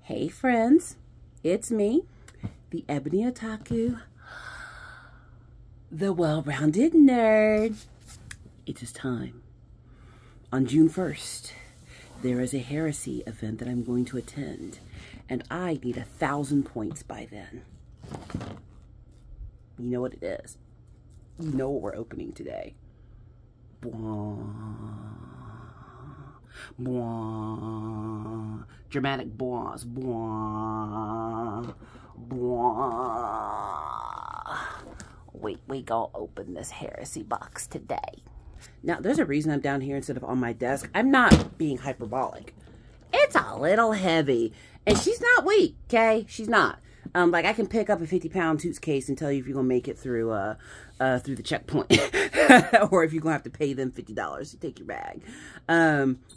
Hey friends, it's me, the Ebony Otaku, the well-rounded nerd. It is time. On June 1st, there is a Heresy event that I'm going to attend, and I need 1,000 points by then. You know what it is. You know what we're opening today. Bwah. Bwah. Dramatic bwahs. Bwah. Bwah. We gonna open this Heresy box today. Now, there's a reason I'm down here instead of on my desk. I'm not being hyperbolic. It's a little heavy. And she's not weak, okay? She's not. Like, I can pick up a 50-pound suitcase and tell you if you're going to make it through the checkpoint. Or if you're going to have to pay them $50 to take your bag.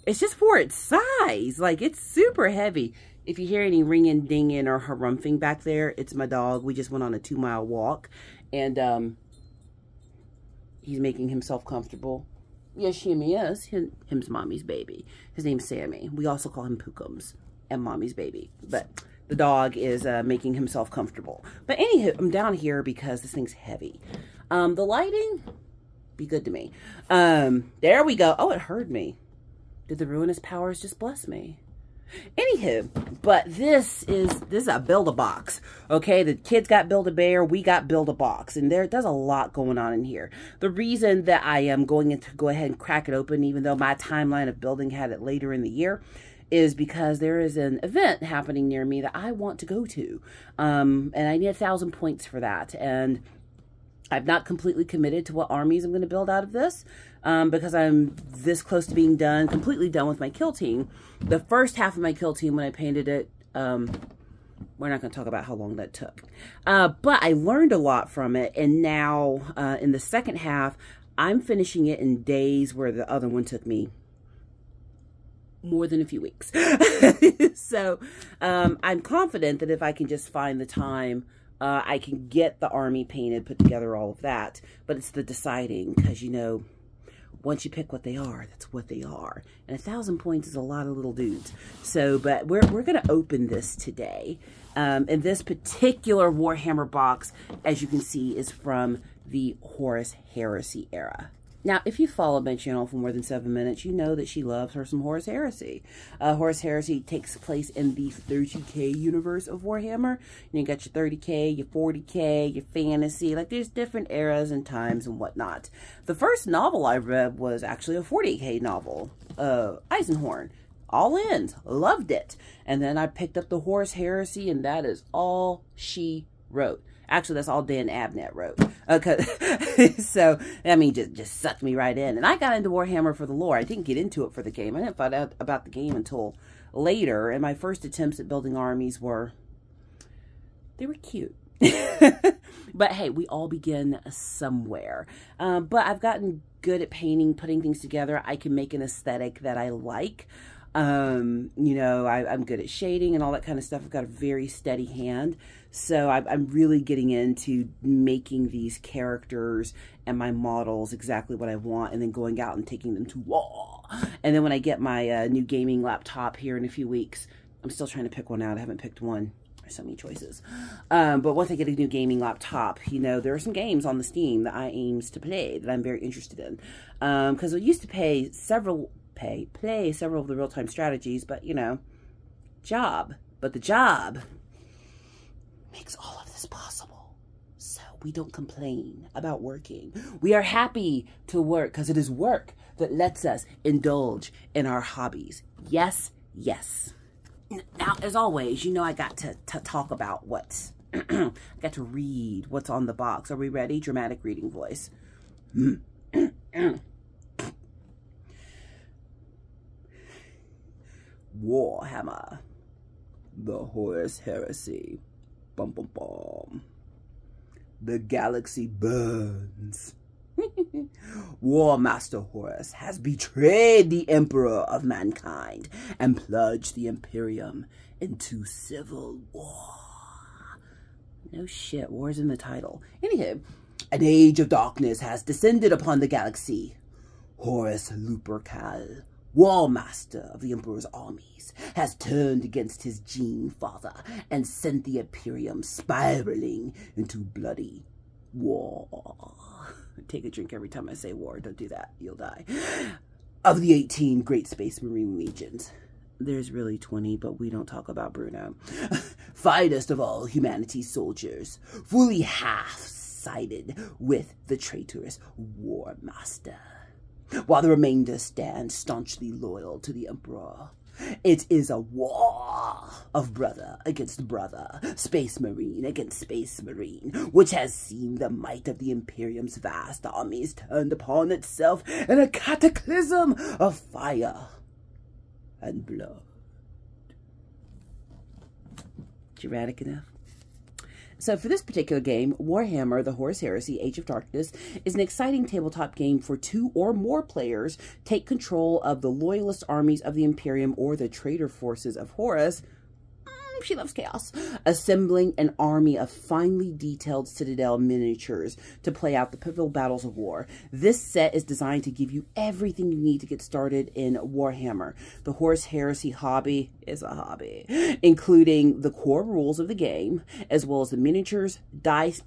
It's just for its size. Like, it's super heavy. If you hear any ringing, dinging, or harumphing back there, it's my dog. We just went on a 2-mile walk. And he's making himself comfortable. Yes, he is. Him's Mommy's baby. His name's Sammy. We also call him Pookums and Mommy's baby. But the dog is making himself comfortable. But anywho, I'm down here because this thing's heavy. The lighting, be good to me. There we go. Oh, it heard me. Did the ruinous powers just bless me? Anywho, but this is a Build-A-Box. Okay, the kids got Build-A-Bear, we got Build-A-Box, and there's a lot going on in here. The reason that I am going to go ahead and crack it open, even though my timeline of building had it later in the year, is because there is an event happening near me that I want to go to. And I need 1,000 points for that. And I've not completely committed to what armies I'm going to build out of this. Because I'm this close to being done, completely done with my kill team. The first half of my kill team, when I painted it, we're not going to talk about how long that took. But I learned a lot from it. And now, in the second half, I'm finishing it in days where the other one took me more than a few weeks. So I'm confident that if I can just find the time, I can get the army painted, put together, all of that. But it's the deciding, because, you know, once you pick what they are, that's what they are. And 1,000 points is a lot of little dudes. So, but we're going to open this today. And this particular Warhammer box, as you can see, is from the Horus Heresy era. Now, if you follow my channel for more than 7 minutes, you know that she loves her some Horus Heresy. Horus Heresy takes place in the 30K universe of Warhammer. You got your 30K, your 40K, your fantasy. Like, there's different eras and times and whatnot. The first novel I read was actually a 40K novel, Eisenhorn. All ends. Loved it. And then I picked up the Horus Heresy, and that is all she wrote. Actually, that's all Dan Abnett wrote. Okay, so, I mean, just sucked me right in. And I got into Warhammer for the lore. I didn't get into it for the game. I didn't find out about the game until later. And my first attempts at building armies were, they were cute. But hey, we all begin somewhere. But I've gotten good at painting, putting things together. I can make an aesthetic that I like. You know, I'm good at shading and all that kind of stuff. I've got a very steady hand. So I'm really getting into making these characters and my models exactly what I want, and then going out and taking them to war. And then when I get my new gaming laptop here in a few weeks, I'm still trying to pick one out. I haven't picked one. There's so many choices. But once I get a new gaming laptop, you know, there are some games on the Steam that I aims to play that I'm very interested in. Because I used to play several of the real-time strategies, but, you know, but the job makes all of this possible. So we don't complain about working. We are happy to work because it is work that lets us indulge in our hobbies. Yes, yes. Now, as always, you know, I got to talk about what's, I got to read what's on the box. Are we ready? Dramatic reading voice. Warhammer, the Horus Heresy. Bum, bum, bum. The galaxy burns. War Master Horus has betrayed the Emperor of mankind and plunged the Imperium into civil war. No shit, war's in the title. Anywho, an age of darkness has descended upon the galaxy. Horus Lupercal War Master of the Emperor's armies, has turned against his Gene Father and sent the Imperium spiraling into bloody war. Take a drink every time I say war. Don't do that. You'll die. Of the 18 Great Space Marine Legions. There's really 20, but we don't talk about Bruno. Finest of all humanity's soldiers, fully half-sided with the traitorous War Master, while the remainder stand staunchly loyal to the Emperor. It is a war of brother against brother, Space Marine against Space Marine, which has seen the might of the Imperium's vast armies turned upon itself in a cataclysm of fire and blood. Dramatic enough? So for this particular game, Warhammer, the Horus Heresy, Age of Darkness, is an exciting tabletop game for 2 or more players. Take control of the loyalist armies of the Imperium or the traitor forces of Horus. She loves chaos. Assembling an army of finely detailed Citadel miniatures to play out the pivotal battles of war. This set is designed to give you everything you need to get started in Warhammer. The Horus Heresy hobby is a hobby, including the core rules of the game, as well as the miniatures, dice,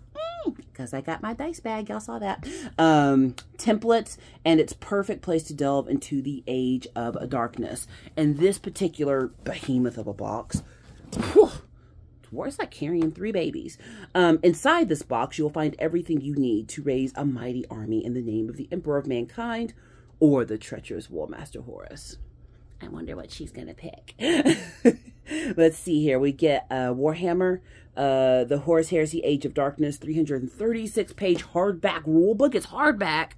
because I got my dice bag, y'all saw that, templates, and it's perfect place to delve into the Age of Darkness. And this particular behemoth of a box, whew, it's like carrying 3 babies. Inside this box, you'll find everything you need to raise a mighty army in the name of the Emperor of Mankind or the treacherous War Master Horus. I wonder what she's going to pick. Let's see here. We get Warhammer, the Horus Heresy Age of Darkness, 336-page hardback rulebook. It's hardback.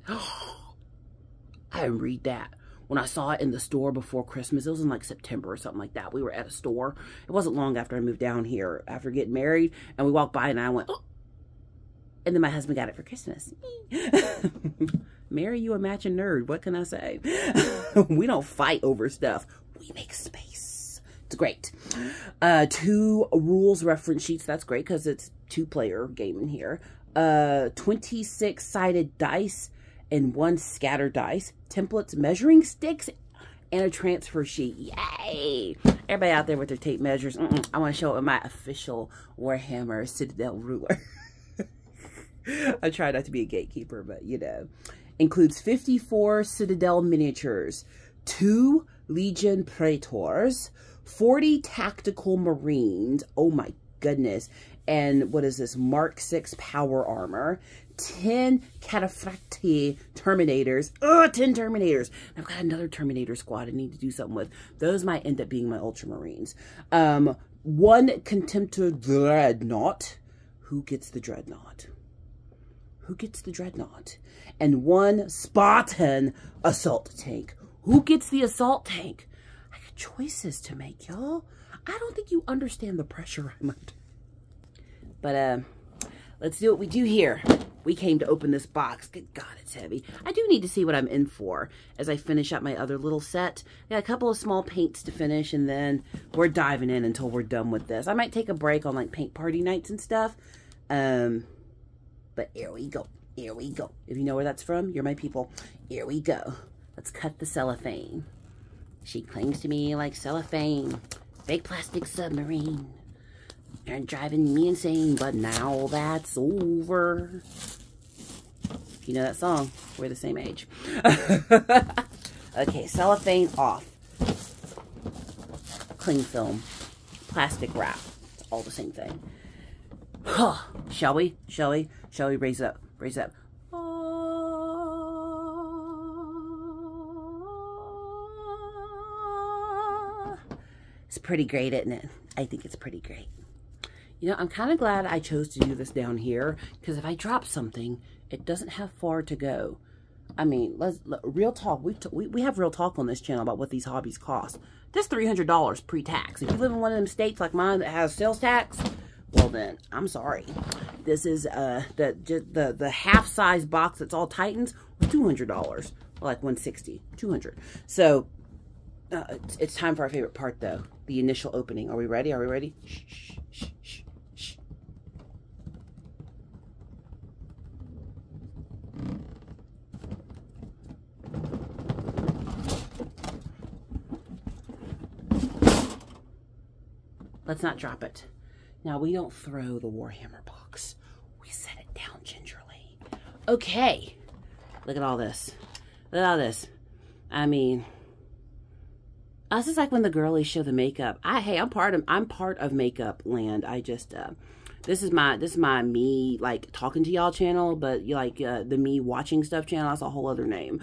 I didn't read that. When I saw it in the store before Christmas, it was in like September or something like that. We were at a store. It wasn't long after I moved down here, after getting married, and we walked by and I went, oh. And then my husband got it for Christmas. Mary, you a matching nerd. What can I say? We don't fight over stuff. We make space. It's great. 2 rules reference sheets. That's great because it's 2-player game in here. 26-sided dice and 1 scatter dice, templates, measuring sticks, and a transfer sheet. Yay! Everybody out there with their tape measures. I want to show it with my official Warhammer Citadel ruler. I try not to be a gatekeeper, but you know. Includes 54 Citadel miniatures, 2 Legion Praetors, 40 Tactical Marines. Oh my goodness. And what is this? Mark 6 power armor. 10 Cataphracti Terminators. 10 Terminators. I've got another Terminator squad I need to do something with. Those might end up being my Ultramarines. 1 Contemptor Dreadnought. Who gets the Dreadnought? Who gets the Dreadnought? And 1 Spartan Assault Tank. Who gets the Assault Tank? I got choices to make, y'all. I don't think you understand the pressure I'm under. But, let's do what we do here. We came to open this box. Good God, it's heavy. I do need to see what I'm in for as I finish up my other little set. I got a couple of small paints to finish, and then we're diving in until we're done with this. I might take a break on, like, paint party nights and stuff. But here we go. Here we go. If you know where that's from, you're my people. Here we go. Let's cut the cellophane. She clings to me like cellophane. Fake plastic submarine. They're driving me insane, but now that's over. You know that song? We're the same age. Okay, cellophane off. Cling film. Plastic wrap. It's all the same thing. Shall we? Shall we? Shall we raise it up? Raise it up. It's pretty great, isn't it? I think it's pretty great. You know, I'm kind of glad I chose to do this down here, because if I drop something, it doesn't have far to go. I mean, real talk. We have real talk on this channel about what these hobbies cost. This $300 pre-tax. If you live in one of them states like mine that has sales tax, well then, I'm sorry. This is the half-size box that's all Titans, $200. Like $160, $200. So it's time for our favorite part, though, the initial opening. Are we ready? Are we ready? Shh, shh, shh, shh, shh. Let's not drop it. Now, we don't throw the Warhammer box. We set it down gingerly. Okay. Look at all this. Look at all this. I mean, this is like when the girlies show the makeup. Hey, I'm part of makeup land. I just this is my me like talking to y'all channel, but you like the me watching stuff channel. That's a whole other name.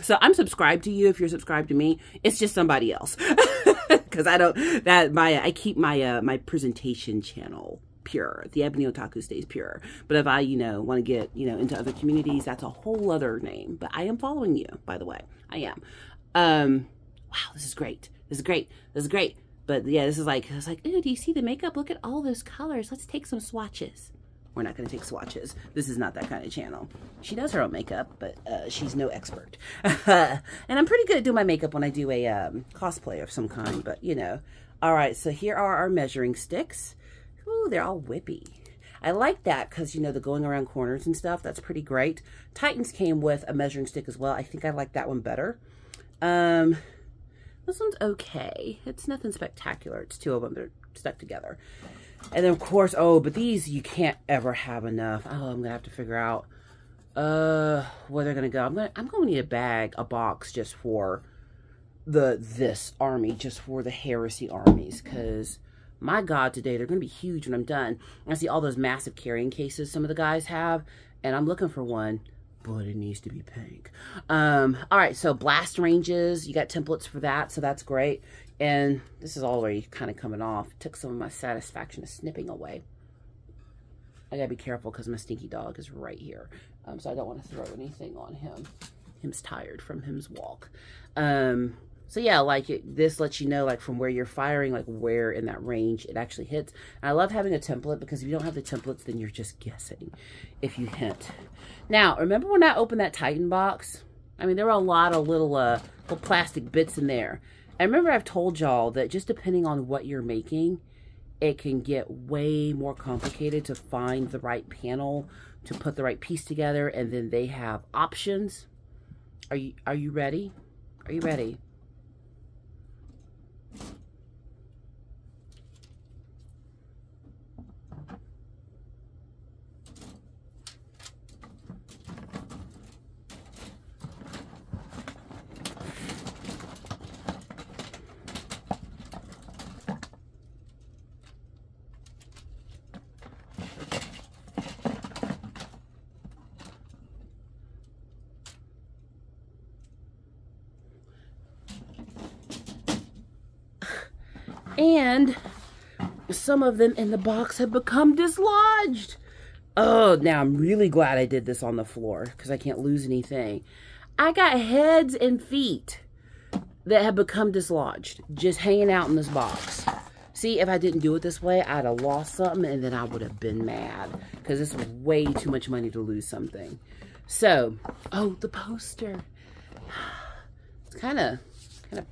So I'm subscribed to you if you're subscribed to me. It's just somebody else. Because I keep my presentation channel pure. The Ebony Otaku stays pure. But if I, want to get, into other communities, that's a whole other name. But I am following you, by the way. I am. Wow, this is great. This is great. This is great. But yeah, this is like, it's like, ooh, do you see the makeup? Look at all those colors. Let's take some swatches. We're not going to take swatches. This is not that kind of channel. She does her own makeup, but she's no expert. And I'm pretty good at doing my makeup when I do a cosplay of some kind, but All right, so here are our measuring sticks. Ooh, they're all whippy. I like that because, the going around corners and stuff, that's pretty great. Titans came with a measuring stick as well. I think I like that one better. This one's okay. It's nothing spectacular. It's two of them. They're stuck together. And then, of course, but these, you can't ever have enough. Oh, I'm going to have to figure out where they're going to go. I'm going to need a box just for this army, just for the Heresy armies, because my God, today they're going to be huge when I'm done. I see all those massive carrying cases some of the guys have, and I'm looking for one, but it needs to be pink. All right, so blast ranges, you got templates for that, so that's great. And this is already kind of coming off. Took some of my satisfaction of snipping away. I gotta be careful because my stinky dog is right here. So I don't want to throw anything on him. Him's tired from him's walk. So yeah, this lets you know, like, from where you're firing, like, where in that range it actually hits. And I love having a template because if you don't have the templates, then you're just guessing if you hit. Now, remember when I opened that Titan box? I mean, there were a lot of little plastic bits in there. I remember I've told y'all that just depending on what you're making, it can get way more complicated to find the right panel, to put the right piece together, and then they have options. Are you ready? Are you ready? And some of them in the box have become dislodged. Oh, now I'm really glad I did this on the floor because I can't lose anything. I got heads and feet that have become dislodged just hanging out in this box. See, if I didn't do it this way, I'd have lost something and then I would have been mad because this was way too much money to lose something. So, the poster. It's kind of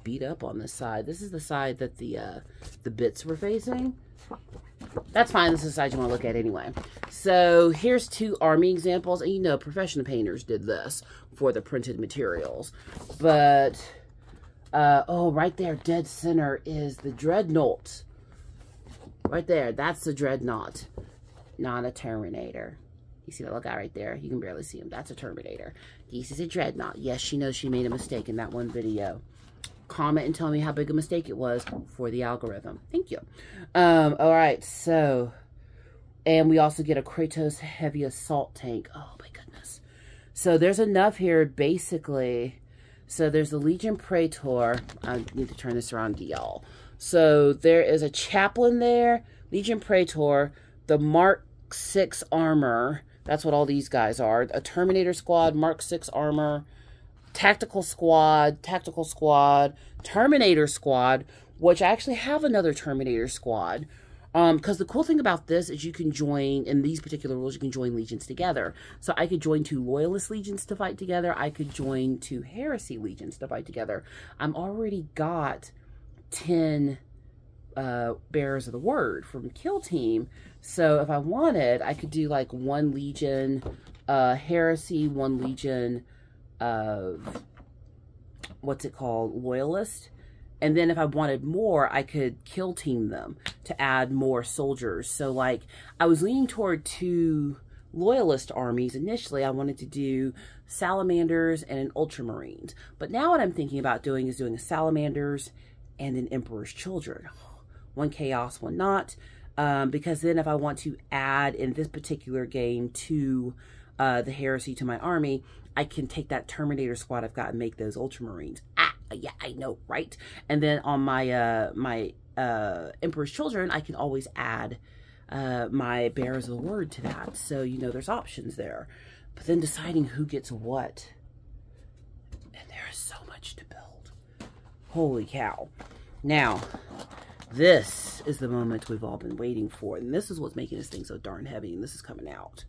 beat up on this side. This is the side that the bits were facing. That's fine. This is the side you want to look at anyway. So here's two army examples. And professional painters did this for the printed materials. But, right there, dead center is the Dreadnought. Right there, that's the Dreadnought. Not a Terminator. You see that little guy right there? You can barely see him. That's a Terminator. This is a Dreadnought. Yes, she knows she made a mistake in that one video. Comment and tell me how big a mistake it was for the algorithm. Thank you. All right, so, and we also get a Kratos heavy assault tank. Oh my goodness. So there's enough here, basically. So there's the Legion Praetor. I need to turn this around to y'all. So there is a chaplain there, Legion Praetor, the Mark 6 armor. That's what all these guys are. A Terminator squad, Mark 6 armor, Tactical squad, Terminator squad, which I actually have another Terminator squad. Because the cool thing about this is you can join, in these particular rules, you can join legions together. So I could join 2 Loyalist legions to fight together. I could join 2 Heresy legions to fight together. I'm already got 10 Bearers of the Word from Kill Team. So if I wanted, I could do like 1 legion Heresy, 1 legion of, what's it called, Loyalist, And then if I wanted more, I could kill team them to add more soldiers. So like I was leaning toward 2 loyalist armies. Initially, I wanted to do salamanders and an ultramarines. But now what I'm thinking about doing is doing a salamanders and an emperor's children. One chaos, one not. Because then if I want to add in this particular game to the heresy to my army, I can take that Terminator squad I've got and make those ultramarines. Yeah, I know, right? And then on my my Emperor's Children, I can always add my Bearers of the Word to that. So, you know, there's options there. But then deciding who gets what. And there is so much to build. Holy cow. Now, this is the moment we've all been waiting for. And this is what's making this thing so darn heavy. And this is coming out.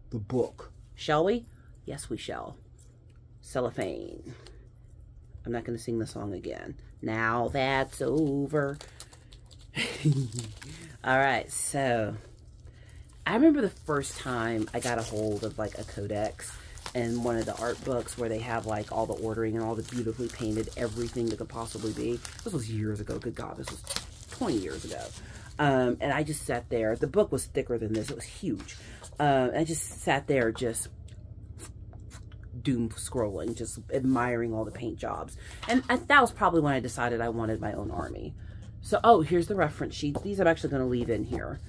The book. Shall we? Yes, we shall. Cellophane. I'm not going to sing the song again. Now that's over. Alright, so I remember the first time I got a hold of like a codex and one of the art books where they have like all the ordering and all the beautifully painted everything that could possibly be. This was years ago. Good God, this was 20 years ago. And I just sat there. The book was thicker than this. It was huge. I just sat there just doom scrolling, just admiring all the paint jobs. And that was probably when I decided I wanted my own army. So, oh, here's the reference sheets. These I'm actually going to leave in here.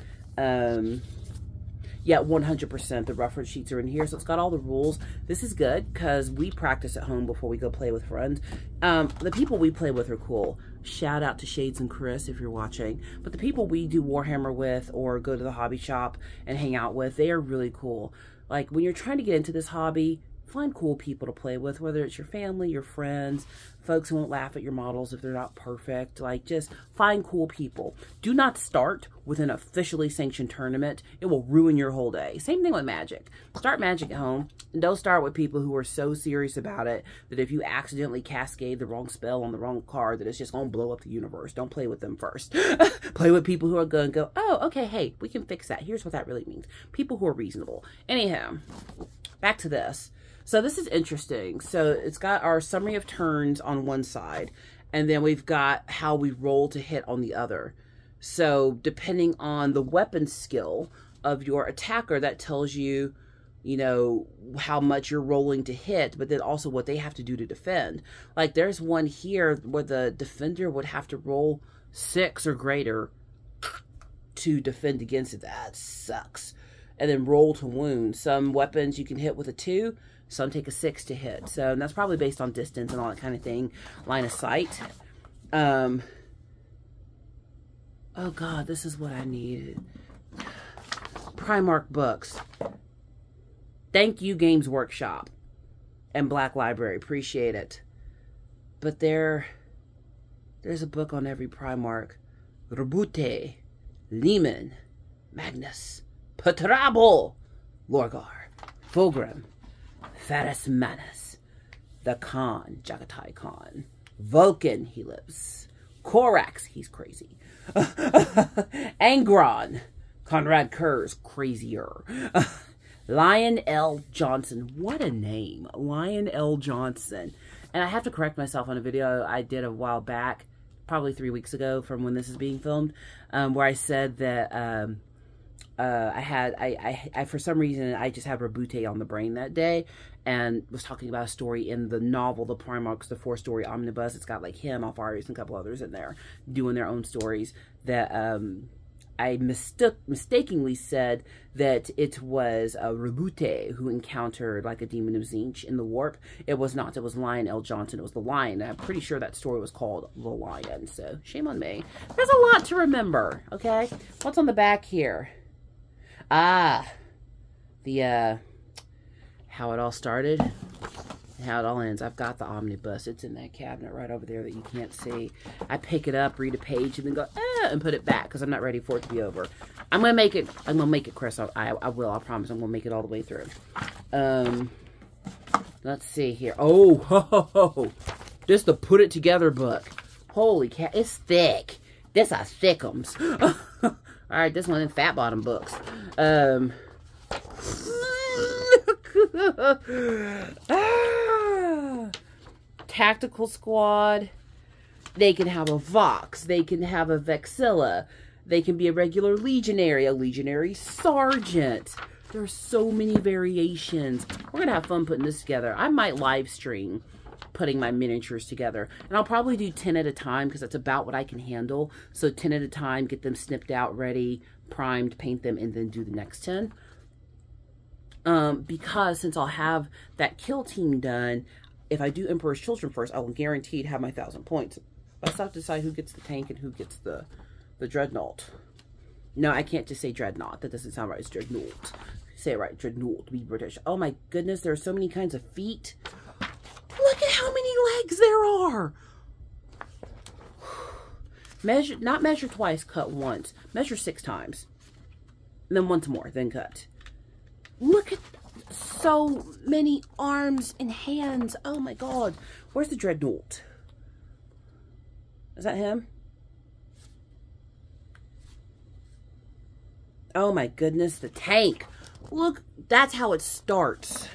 Yeah, 100% the reference sheets are in here. So it's got all the rules. This is good because we practice at home before we go play with friends. The people we play with are cool. Shout out to Shades and Chris if you're watching. But the people we do Warhammer with or go to the hobby shop and hang out with, they are really cool. Like when you're trying to get into this hobby, find cool people to play with, whether it's your family, your friends, folks who won't laugh at your models if they're not perfect. Like, just find cool people. Do not start with an officially sanctioned tournament. It will ruin your whole day. Same thing with Magic. Start Magic at home, and don't start with people who are so serious about it that if you accidentally cascade the wrong spell on the wrong card, that it's just going to blow up the universe. Don't play with them first. Play with people who are going to go, oh, okay, hey, we can fix that. Here's what that really means. People who are reasonable. Anyhow, back to this. So this is interesting. So it's got our summary of turns on one side, and then we've got how we roll to hit on the other. So depending on the weapon skill of your attacker, that tells you, you know, how much you're rolling to hit, but then also what they have to do to defend. Like there's one here where the defender would have to roll 6 or greater to defend against it. That sucks. And then roll to wound. Some weapons you can hit with a 2. Some take a 6 to hit. So that's probably based on distance and all that kind of thing. Line of sight. Oh God, this is what I needed. Primark books. Thank you, Games Workshop and Black Library. Appreciate it. But there's a book on every Primark. Rebute, Lehman, Magnus, Petrabel, Lorgar, Fulgrim, Ferris Manus, the Khan, Jagatai Khan, Vulcan, he lives, Korax, he's crazy, Angron, Conrad Kurz, crazier, Lion L. Johnson, what a name, Lion L. Johnson. And I have to correct myself on a video I did a while back, probably 3 weeks ago from when this is being filmed, where I said that I for some reason, I just had Rebute on the brain that day and was talking about a story in the novel, The Primarchs, the 4-story omnibus. It's got like him, Alfarius, and a couple others in there doing their own stories that I mistakenly said that it was Rebute who encountered like a demon of Zinch in the warp. It was not. It was Lion L. Johnson. It was the Lion. I'm pretty sure that story was called The Lion. So shame on me. There's a lot to remember. Okay. What's on the back here? Ah, the, how it all started and how it all ends. I've got the omnibus. It's in that cabinet right over there that you can't see. I pick it up, read a page, and then go, and put it back because I'm not ready for it to be over. I'm going to make it, Chris. I will, I promise. I'm going to make it all the way through. Let's see here. Oh, ho, ho, ho. This the Put It Together book. Holy cow, it's thick. This are thickums. All right, this one in fat bottom books. tactical squad. They can have a Vox. They can have a Vexilla. They can be a regular legionary, a legionary sergeant. There are so many variations. We're going to have fun putting this together. I might live stream putting my miniatures together. And I'll probably do 10 at a time because that's about what I can handle. So 10 at a time, get them snipped out, ready, primed, paint them, and then do the next 10. Because since I'll have that kill team done, if I do Emperor's Children first, I will guarantee to have my 1,000 points. I still have to decide who gets the tank and who gets the Dreadnought. No, I can't just say Dreadnought. That doesn't sound right. It's Dreadnought. Say it right. Dreadnought to be British. Oh my goodness, there are so many kinds of feet. Look at how many legs there are. Measure, not measure twice, cut once. Measure 6 times. And then once more, then cut. Look at so many arms and hands. Oh my god. Where's the Dreadnought? Is that him? Oh my goodness, the tank. Look, that's how it starts.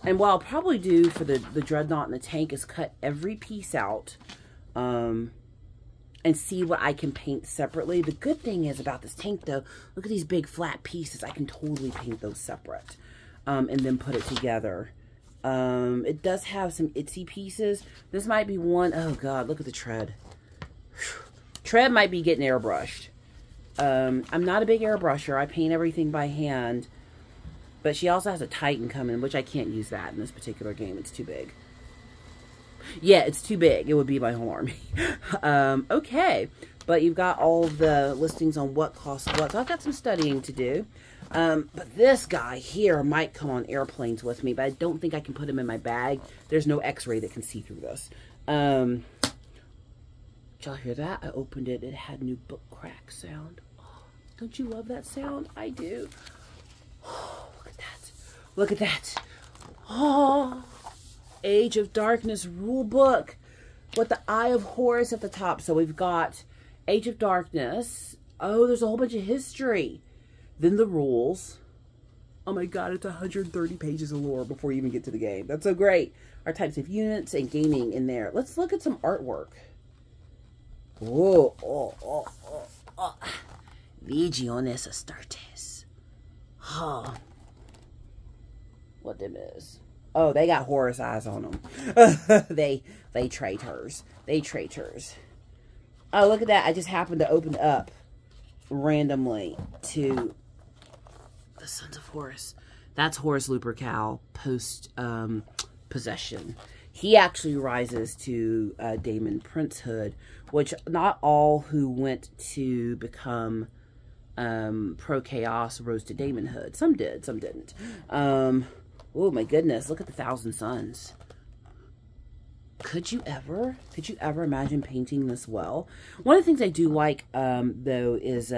And what I'll probably do for the Dreadnought and the tank is cut every piece out and see what I can paint separately. The good thing is about this tank, though, look at these big flat pieces. I can totally paint those separate and then put it together. It does have some itsy pieces. This might be one. Oh, God, look at the tread. Tread might be getting airbrushed. I'm not a big airbrusher. I paint everything by hand. But she also has a Titan coming, which I can't use that in this particular game. It's too big. Yeah, it's too big. It would be my whole army. Okay. But you've got all the listings on what costs what. So I've got some studying to do. But this guy here might come on airplanes with me, but I don't think I can put him in my bag. There's no x-ray that can see through this. Did y'all hear that? I opened it. It had new book crack sound. Oh, don't you love that sound? I do. Oh, look at that. Look at that. Oh, Age of Darkness rule book with the Eye of Horus at the top. So we've got Age of Darkness. Oh, there's a whole bunch of history. Then the rules. Oh my god, it's 130 pages of lore before you even get to the game. That's so great. Our types of units and gaming in there. Let's look at some artwork. Oh, oh, oh, oh, oh. Legiones Astartes. Oh. What them is? Oh, they got Horus eyes on them. they traitors. They traitors. Oh, look at that. I just happened to open up randomly to the Sons of Horus. That's Horus Lupercal post possession. He actually rises to Daemon Princehood, which not all who went to become pro-chaos rose to Daemonhood. Some did, some didn't. Oh my goodness, look at the Thousand Suns. Could you ever imagine painting this well? One of the things I do like, though, is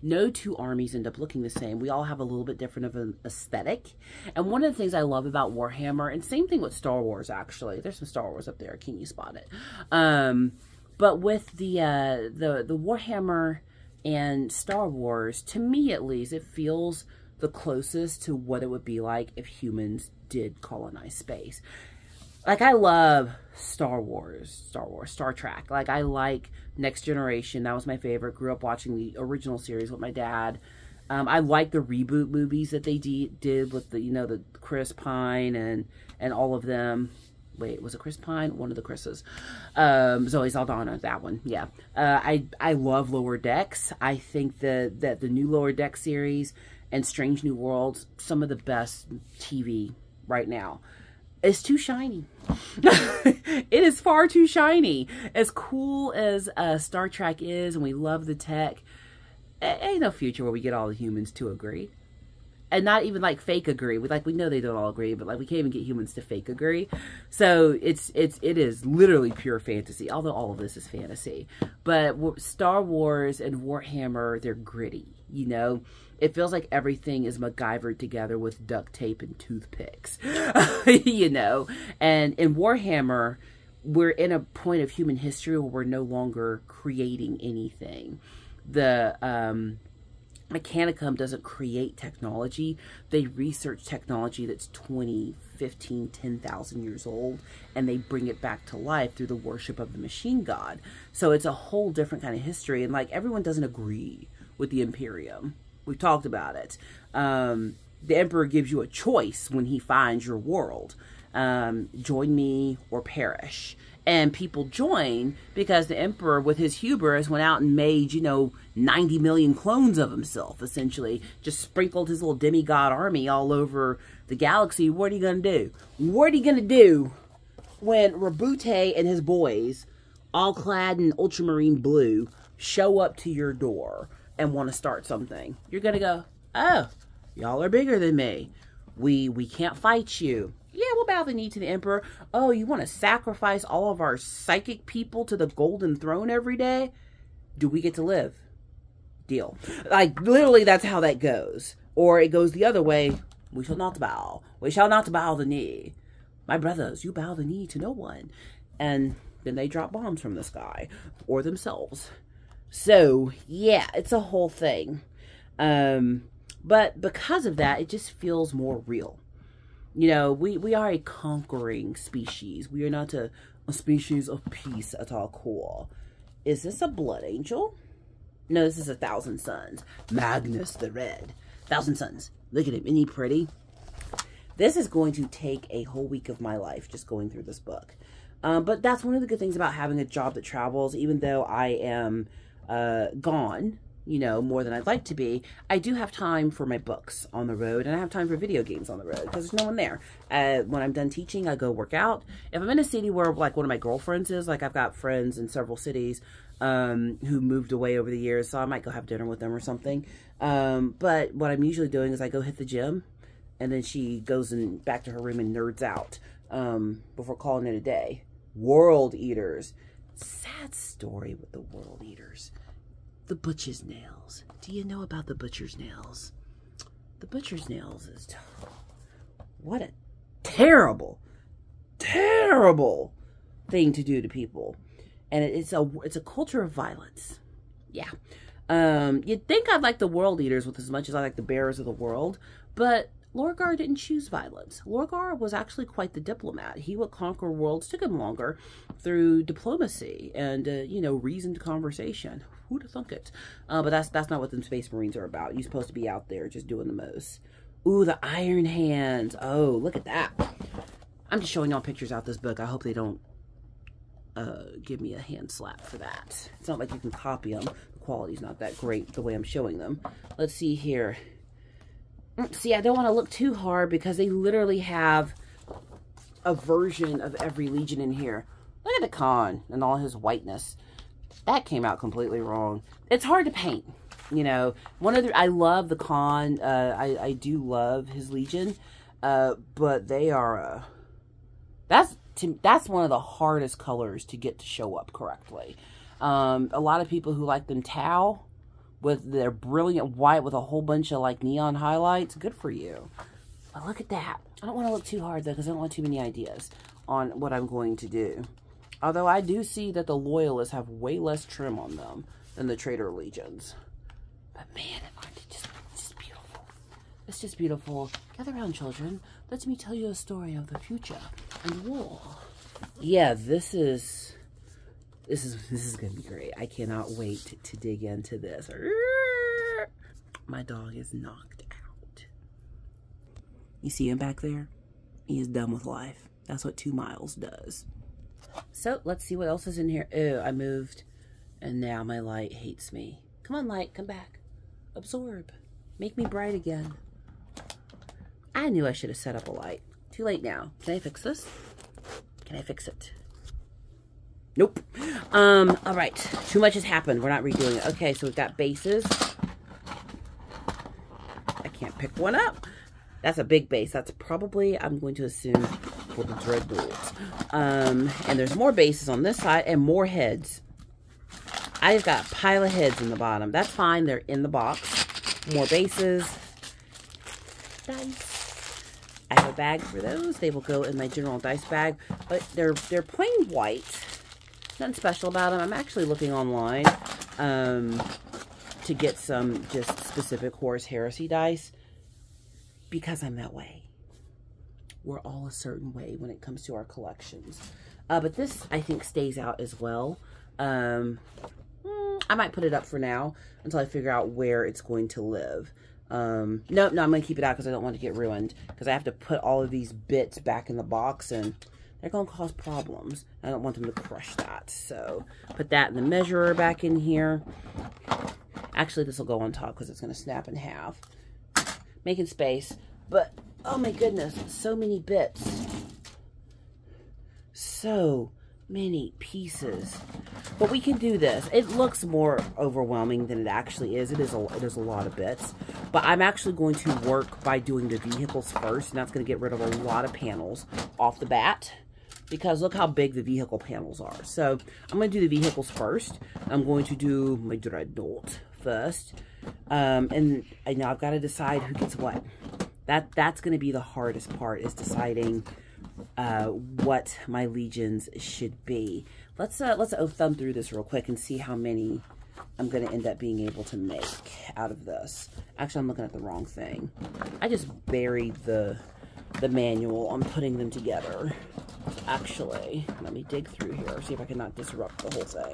no two armies end up looking the same. We all have a little bit different of an aesthetic. And one of the things I love about Warhammer, and same thing with Star Wars, actually. There's some Star Wars up there. Can you spot it? But with the Warhammer and Star Wars, to me at least, it feels the closest to what it would be like if humans did colonize space. Like, I love Star Wars, Star Trek. Like, I like Next Generation. That was my favorite. Grew up watching the original series with my dad. I like the reboot movies that they did with the, you know, the Chris Pine and all of them. Wait, was it Chris Pine? One of the Chris's. Zoe Saldana, that one. Yeah. I love Lower Decks. I think that the new Lower Decks series and Strange New Worlds, some of the best TV right now. It's too shiny. It is far too shiny. As cool as Star Trek is, and we love the tech, ain't no future where we get all the humans to agree. And not even like fake agree. We know they don't all agree, but like we can't even get humans to fake agree. So it is literally pure fantasy, although all of this is fantasy. But Star Wars and Warhammer, they're gritty, you know? It feels like everything is MacGyvered together with duct tape and toothpicks, you know? And in Warhammer, we're in a point of human history where we're no longer creating anything. Mechanicum doesn't create technology. They research technology that's 20, 15, 10,000 years old, and they bring it back to life through the worship of the machine god. So it's a whole different kind of history, and like everyone doesn't agree with the Imperium. We've talked about it. The Emperor gives you a choice when he finds your world. Join me or perish. And people join because the Emperor, with his hubris, went out and made, 90 million clones of himself, essentially. Just sprinkled his little demigod army all over the galaxy. What are you going to do? What are you going to do when Rabute and his boys, all clad in ultramarine blue, show up to your door and want to start something? You're going to go, oh, y'all are bigger than me. We can't fight you. Yeah, we'll bow the knee to the Emperor. Oh, you want to sacrifice all of our psychic people to the golden throne every day? Do we get to live? Deal. Like, literally, that's how that goes. Or it goes the other way. We shall not bow. We shall not bow the knee. My brothers, you bow the knee to no one. And then they drop bombs from the sky. Or themselves. So, yeah, it's a whole thing. But because of that, it just feels more real. We are a conquering species. We are not a species of peace at all. Cool. Is this a blood angel? No, this is 1,000 Suns. Magnus the Red. 1,000 Suns. Look at him. Isn't he pretty? This is going to take a whole week of my life just going through this book. But that's one of the good things about having a job that travels. Even though I am gone, more than I'd like to be, I do have time for my books on the road, and I have time for video games on the road because there's no one there. When I'm done teaching, I go work out. If I'm in a city where, like, one of my girlfriends is, like, I've got friends in several cities who moved away over the years, so I might go have dinner with them or something. But what I'm usually doing is I go hit the gym, and then she goes back to her room and nerds out before calling it a day. World Eaters. Sad story with the World Eaters. The butcher's nails. Do you know about the butcher's nails? The butcher's nails is... What a terrible, terrible thing to do to people. And it's a culture of violence. Yeah. You'd think I'd like the World Eaters with as much as I like the Bearers of the World, but Lorgar didn't choose violence. Lorgar was actually quite the diplomat. He would conquer worlds, took him longer, through diplomacy and, reasoned conversation. Who'd have thunk it? But that's not what the Space Marines are about. You're supposed to be out there just doing the most. Ooh, the Iron Hands. Oh, look at that. I'm just showing y'all pictures out this book. I hope they don't give me a hand slap for that. It's not like you can copy them. The quality's not that great the way I'm showing them. Let's see here. See, I don't want to look too hard because they literally have a version of every legion in here. Look at the Khan and all his whiteness. That came out completely wrong. It's hard to paint, I love the Khan. I do love his legion, but they are. That's one of the hardest colors to get to show up correctly. A lot of people who like them Tau, with their brilliant white with a whole bunch of like neon highlights. Good for you. But look at that. I don't want to look too hard though because I don't want too many ideas on what I'm going to do. Although I do see that the Loyalists have way less trim on them than the Traitor Legions. But man, it's just beautiful. It's just beautiful. Gather around, children. Let me tell you a story of the future and war. Yeah, this is going to be great. I cannot wait to dig into this. My dog is knocked out. You see him back there? He is done with life. That's what 2 miles does. So, let's see what else is in here. Ew, I moved. And now my light hates me. Come on, light. Come back. Absorb. Make me bright again. I knew I should have set up a light. Too late now. Can I fix this? Can I fix it? Nope. Alright. Too much has happened. We're not redoing it. Okay, so we've got bases. I can't pick one up. That's a big base. That's probably, I'm going to assume, for the Dreadnoughts. And there's more bases on this side and more heads. I've got a pile of heads in the bottom. That's fine. They're in the box. More bases. Dice. I have a bag for those. They will go in my general dice bag. But they're plain white. Nothing special about them. I'm actually looking online. to get some just specific Horus Heresy dice because I'm that way. We're all a certain way when it comes to our collections. But this, I think, stays out as well. I might put it up for now until I figure out where it's going to live. No, I'm going to keep it out because I don't want to get ruined. Because I have to put all of these bits back in the box and they're going to cause problems. I don't want them to crush that. So, put that in the measurer back in here. Actually, this will go on top because it's going to snap in half. Making space. But, oh my goodness, so many bits. So many pieces. But we can do this. It looks more overwhelming than it actually is. It is a lot of bits. But I'm actually going to work by doing the vehicles first. And that's going to get rid of a lot of panels off the bat. Because look how big the vehicle panels are. So I'm going to do the vehicles first. I'm going to do my dreadnought first. And now I've got to decide who gets what. That's going to be the hardest part, is deciding what my legions should be. Let's thumb through this real quick and see how many I'm going to end up being able to make out of this. Actually, I'm looking at the wrong thing. I just buried the manual on putting them together. Actually, let me dig through here, see if I can not disrupt the whole thing.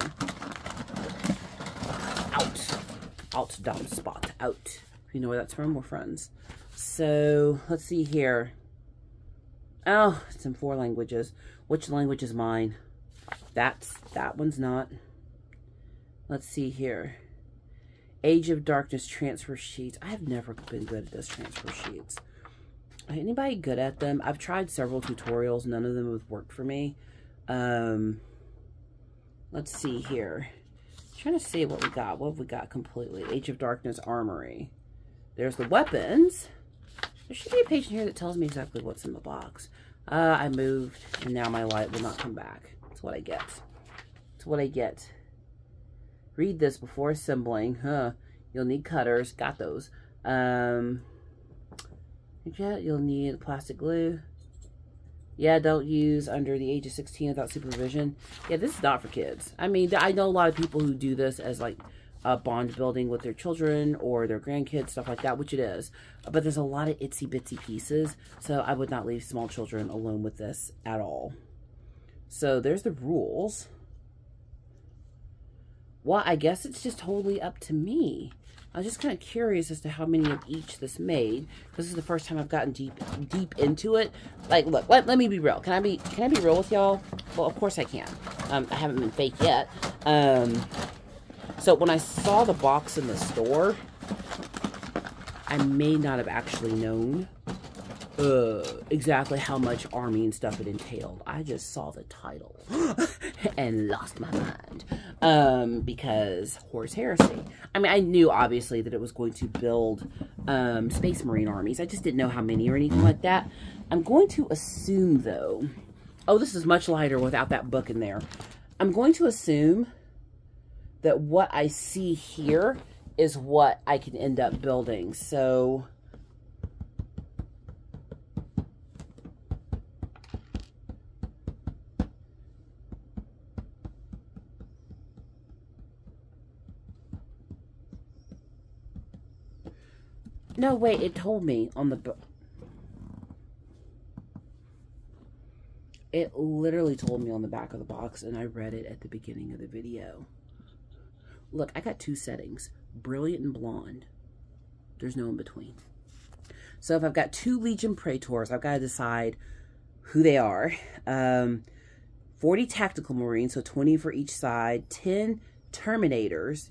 Out, dumb spot, out. You know where that's from? We're friends. So, let's see here. Oh, it's in 4 languages. Which language is mine? That one's not. Let's see here. Age of Darkness transfer sheets. I have never been good at those transfer sheets. Anybody good at them? I've tried several tutorials. None of them have worked for me. Let's see here. I'm trying to see what we got. What have we got completely? Age of Darkness Armory. There's the weapons. There should be a page in here that tells me exactly what's in the box. I moved, and now my light will not come back. That's what I get. That's what I get. Read this before assembling. You'll need cutters. Got those. You'll need plastic glue. Yeah, don't use under the age of 16 without supervision. Yeah, this is not for kids. I mean, I know a lot of people who do this as like bond building with their children or their grandkids, stuff like that, which it is. But there's a lot of itsy bitsy pieces, so I would not leave small children alone with this at all. So there's the rules. Well, I guess it's just totally up to me. I was just kind of curious as to how many of each this made, because this is the first time I've gotten deep into it. Like, look, let me be real. Can I be real with y'all? Well, of course I can. I haven't been fake yet. So when I saw the box in the store, I may not have actually known exactly how much army and stuff it entailed. I just saw the title and lost my mind because Horus Heresy. I mean, I knew obviously that it was going to build Space Marine armies. I just didn't know how many or anything like that. I'm going to assume though, oh, this is much lighter without that book in there. I'm going to assume that what I see here is what I can end up building. So no, wait, it told me on the book. It literally told me on the back of the box, and I read it at the beginning of the video. Look, I got 2 settings, brilliant and blonde. There's no in between. So if I've got 2 Legion Praetors, I've got to decide who they are. 40 Tactical Marines, so 20 for each side. 10 Terminators.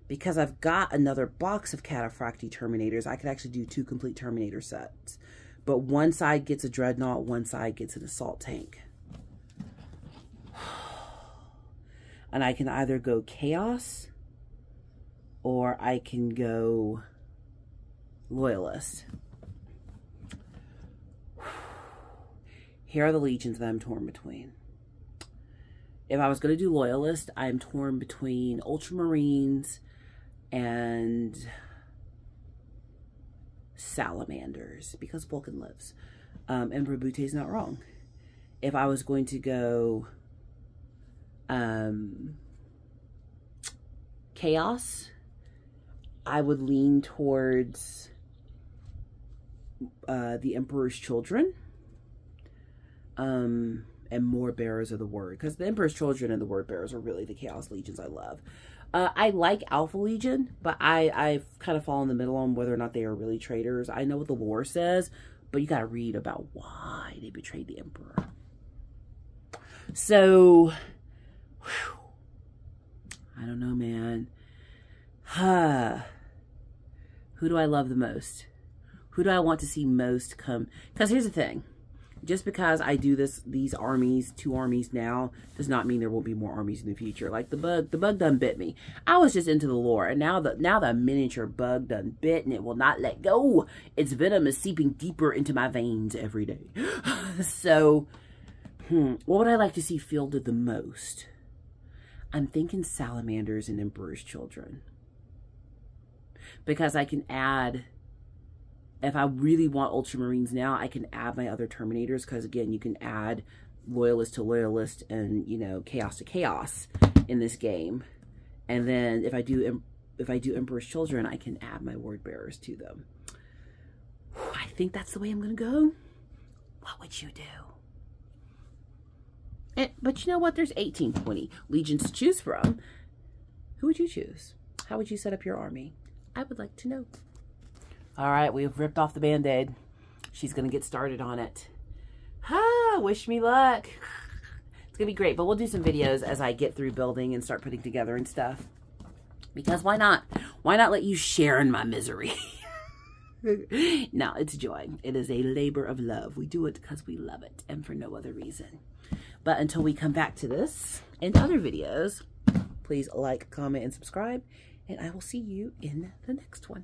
Because I've got another box of Cataphractii Terminators, I could actually do 2 complete Terminator sets. But one side gets a Dreadnought, one side gets an Assault Tank. And I can either go Chaos, or I can go Loyalist. Here are the legions that I'm torn between. If I was going to do Loyalist, I'm torn between Ultramarines and Salamanders, because Vulcan lives. And Rabute's not wrong. If I was going to go Chaos, I would lean towards the Emperor's Children, and more Bearers of the Word, because the Emperor's Children and the Word Bearers are really the Chaos Legions I love. I like Alpha Legion, but I've kind of fallen in the middle on whether or not they are really traitors. I know what the lore says, but you got to read about why they betrayed the Emperor. So, whew, I don't know, man. Who do I love the most? Who do I want to see most come? Because here's the thing. Just because I do these armies, 2 armies now, does not mean there won't be more armies in the future. Like the bug done bit me. I was just into the lore, and now the miniature bug done bit, and it will not let go. Its venom is seeping deeper into my veins every day. So, what would I like to see fielded the most? I'm thinking Salamanders and Emperor's Children. Because I can add, if I really want Ultramarines now, I can add my other Terminators, because again, you can add Loyalist to Loyalist and, you know, Chaos to Chaos in this game. And then if I do Emperor's Children, I can add my Word Bearers to them. I think that's the way I'm going to go. What would you do? But you know what? There's 1820 legions to choose from. Who would you choose? How would you set up your army? I would like to know. All right, we've ripped off the Band-Aid. She's going to get started on it. Wish me luck. It's going to be great, but we'll do some videos as I get through building and start putting together and stuff. Because why not? Why not let you share in my misery? No, it's joy. It is a labor of love. We do it because we love it and for no other reason. But until we come back to this and other videos, please like, comment, and subscribe. And I will see you in the next one.